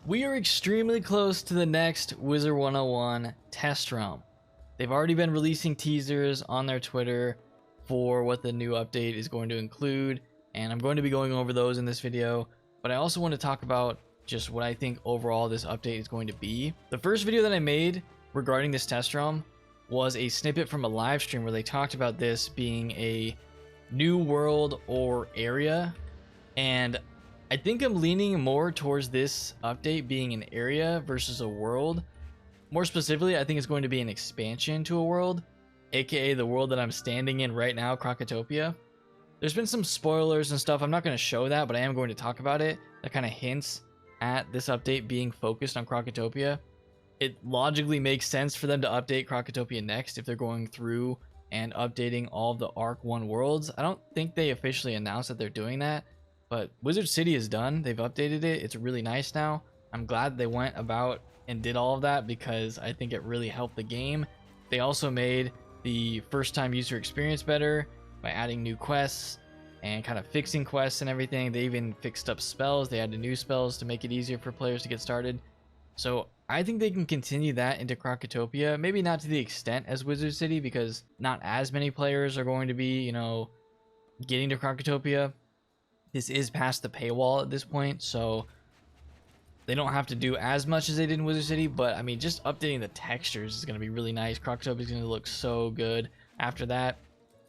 We are extremely close to the next Wizard101 test realm. They've already been releasing teasers on their Twitter for what the new update is going to include, and I'm going to be going over those in this video, but I also want to talk about just what I think overall this update is going to be. The first video that I made regarding this test realm was a snippet from a live stream where they talked about this being a new world or area, and I think I'm leaning more towards this update being an area versus a world. More specifically, I think it's going to be an expansion to a world, aka the world that I'm standing in right now, Krokotopia. There's been some spoilers and stuff. I'm not going to show that, but I am going to talk about it. That kind of hints at this update being focused on Krokotopia. It logically makes sense for them to update Krokotopia next if they're going through and updating all of the Arc 1 worlds. I don't think they officially announced that they're doing that, but Wizard City is done. They've updated it. It's really nice now. I'm glad they went about and did all of that because I think it really helped the game. They also made the first time user experience better by adding new quests and kind of fixing quests and everything. They even fixed up spells. They added new spells to make it easier for players to get started. So I think they can continue that into Krokotopia. Maybe not to the extent as Wizard City because not as many players are going to be, getting to Krokotopia. This is past the paywall at this point, so they don't have to do as much as they did in Wizard City, but I mean, just updating the textures is going to be really nice. Krokotopia is going to look so good after that.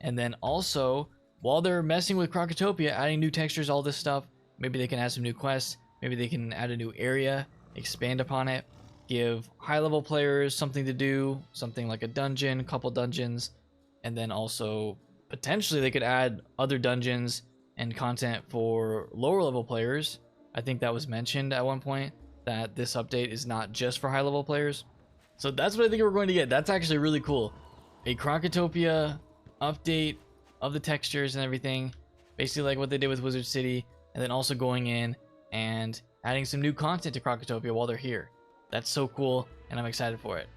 And then also, while they're messing with Krokotopia, adding new textures, all this stuff, maybe they can add some new quests, maybe they can add a new area, expand upon it, give high-level players something to do, something like a dungeon, a couple dungeons, and then also potentially they could add other dungeons and content for lower level players. I think that was mentioned at one point that this update is not just for high level players. So that's what I think we're going to get. That's actually really cool. A Krokotopia update of the textures and everything, basically like what they did with Wizard City, and then also going in and adding some new content to Krokotopia while they're here. That's so cool, and I'm excited for it.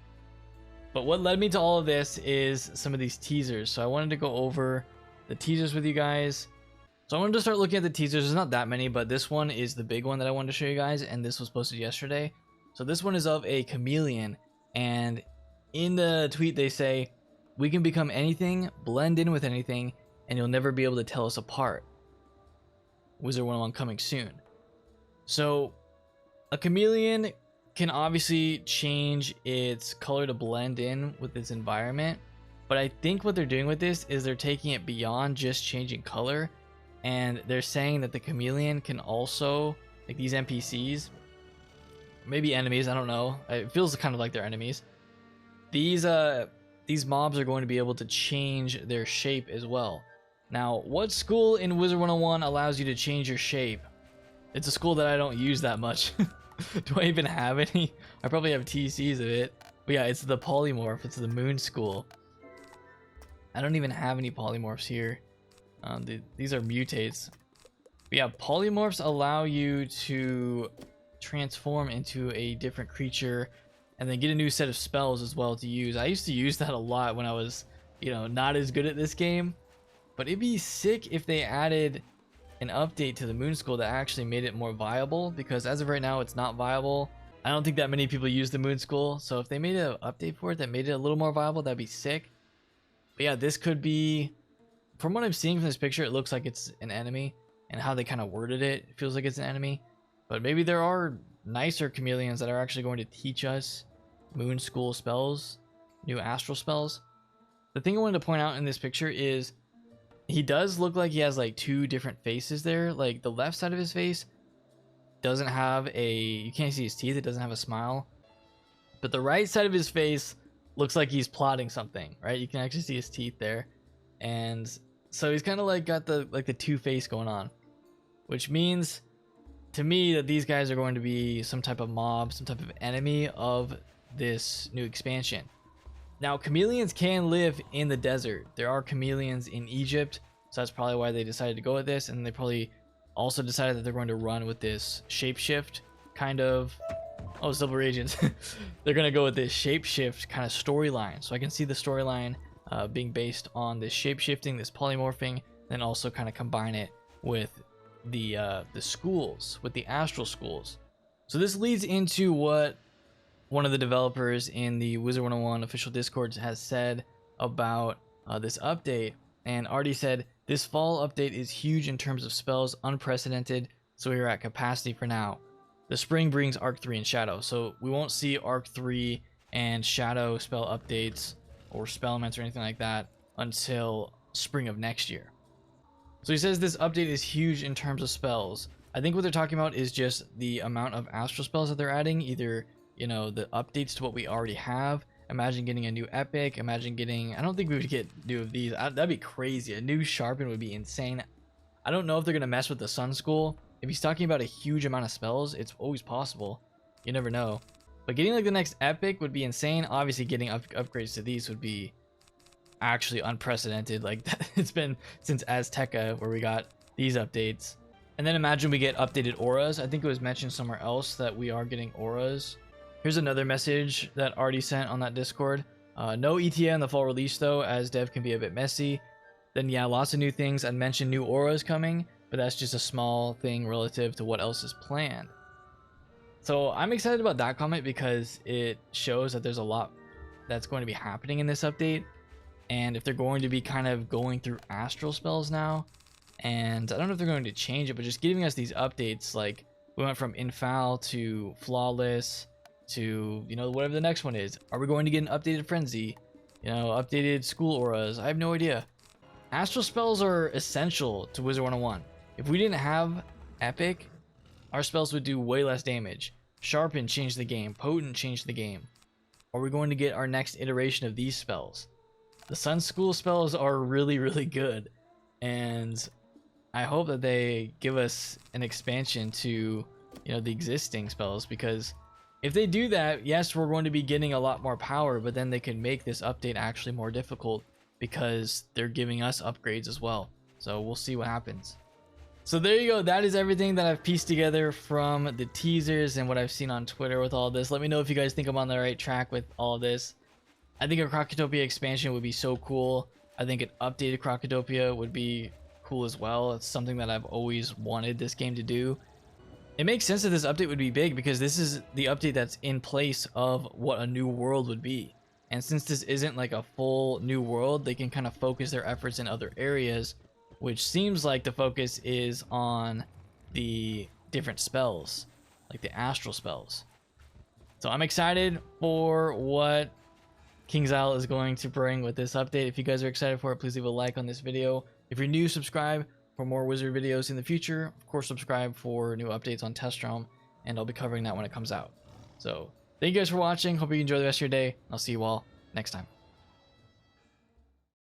But what led me to all of this is some of these teasers. So I wanted to go over the teasers with you guys. So I wanted to start looking at the teasers. There's not that many, but this one is the big one that I wanted to show you guys, and this was posted yesterday. So this one is of a chameleon, and in the tweet they say, "We can become anything, blend in with anything, and you'll never be able to tell us apart. Wizard101 coming soon." So a chameleon can obviously change its color to blend in with its environment, but I think what they're doing with this is they're taking it beyond just changing color. And they're saying that the chameleon can also, like these NPCs, maybe enemies, I don't know. It feels kind of like they're enemies. These mobs are going to be able to change their shape as well. Now, what school in Wizard101 allows you to change your shape? It's a school that I don't use that much. Do I even have any? I probably have TCs of it. But yeah, it's the polymorph. It's the moon school. I don't even have any polymorphs here. These are mutates. But yeah, polymorphs allow you to transform into a different creature and then get a new set of spells as well to use. I used to use that a lot when I was, not as good at this game. But it'd be sick if they added an update to the moon school that actually made it more viable, because as of right now, it's not viable. I don't think that many people use the moon school. So if they made an update for it that made it a little more viable, that'd be sick. But yeah, this could be... From what I'm seeing from this picture, it looks like it's an enemy, and how they kind of worded it, it feels like it's an enemy. But maybe there are nicer chameleons that are actually going to teach us moon school spells, new astral spells. The thing I wanted to point out in this picture is he does look like he has like two different faces there. Like the left side of his face doesn't have you can't see his teeth, it doesn't have a smile. But the right side of his face looks like he's plotting something, right? You can actually see his teeth there. And so he's kind of like got the two-face going on, which means to me that these guys are going to be some type of mob, some type of enemy of this new expansion. Now, chameleons can live in the desert. There are chameleons in Egypt, so that's probably why they decided to go with this, and they probably also decided that they're going to run with this shapeshift kind of... Oh, Silver Agents. They're going to go with this shapeshift kind of storyline. So I can see the storyline being based on this shapeshifting, this polymorphing, then also kind of combine it with the schools, with the astral schools. So this leads into what one of the developers in the Wizard101 official Discord has said about this update. And already said, this fall update is huge in terms of spells, unprecedented, so we are at capacity for now. The spring brings Arc 3 and Shadow, so we won't see Arc 3 and Shadow spell updates or spell elements or anything like that until spring of next year. So he says this update is huge in terms of spells. I think what they're talking about is just the amount of astral spells that they're adding, either, you know, the updates to what we already have. Imagine getting a new epic, imagine getting, I don't think we would get new of these. That'd be crazy. A new sharpen would be insane. I don't know if they're going to mess with the Sun School. If he's talking about a huge amount of spells, it's always possible. You never know. But getting like the next epic would be insane. Obviously getting upgrades to these would be actually unprecedented. Like it's been since Azteca where we got these updates. And then imagine we get updated auras. I think it was mentioned somewhere else that we are getting auras. Here's another message that Artie sent on that Discord. No ETA in the fall release though, as dev can be a bit messy. Then yeah, lots of new things. I mentioned new auras coming, but that's just a small thing relative to what else is planned. So I'm excited about that comment because it shows that there's a lot that's going to be happening in this update. And if they're going to be kind of going through astral spells now, and I don't know if they're going to change it, but just giving us these updates, like we went from Infal to Flawless to, you know, whatever the next one is. Are we going to get an updated Frenzy? You know, updated School Auras? I have no idea. Astral spells are essential to Wizard101. If we didn't have Epic, our spells would do way less damage. Sharpen changed the game. Potent changed the game. Are we going to get our next iteration of these spells? The Sun School spells are really, really good. And I hope that they give us an expansion to, you know, the existing spells, because if they do that, yes, we're going to be getting a lot more power, but then they can make this update actually more difficult because they're giving us upgrades as well. So we'll see what happens. So there you go. That is everything that I've pieced together from the teasers and what I've seen on Twitter with all this. Let me know if you guys think I'm on the right track with all this. I think a Crocodopia expansion would be so cool. I think an updated Crocodopia would be cool as well. It's something that I've always wanted this game to do. It makes sense that this update would be big because this is the update that's in place of what a new world would be. And since this isn't like a full new world, they can kind of focus their efforts in other areas, which seems like the focus is on the different spells, like the astral spells. So I'm excited for what KingsIsle is going to bring with this update. If you guys are excited for it, please leave a like on this video. If you're new, subscribe for more Wizard videos in the future. Of course, subscribe for new updates on Test Realm, and I'll be covering that when it comes out. So thank you guys for watching. Hope you enjoy the rest of your day. I'll see you all next time.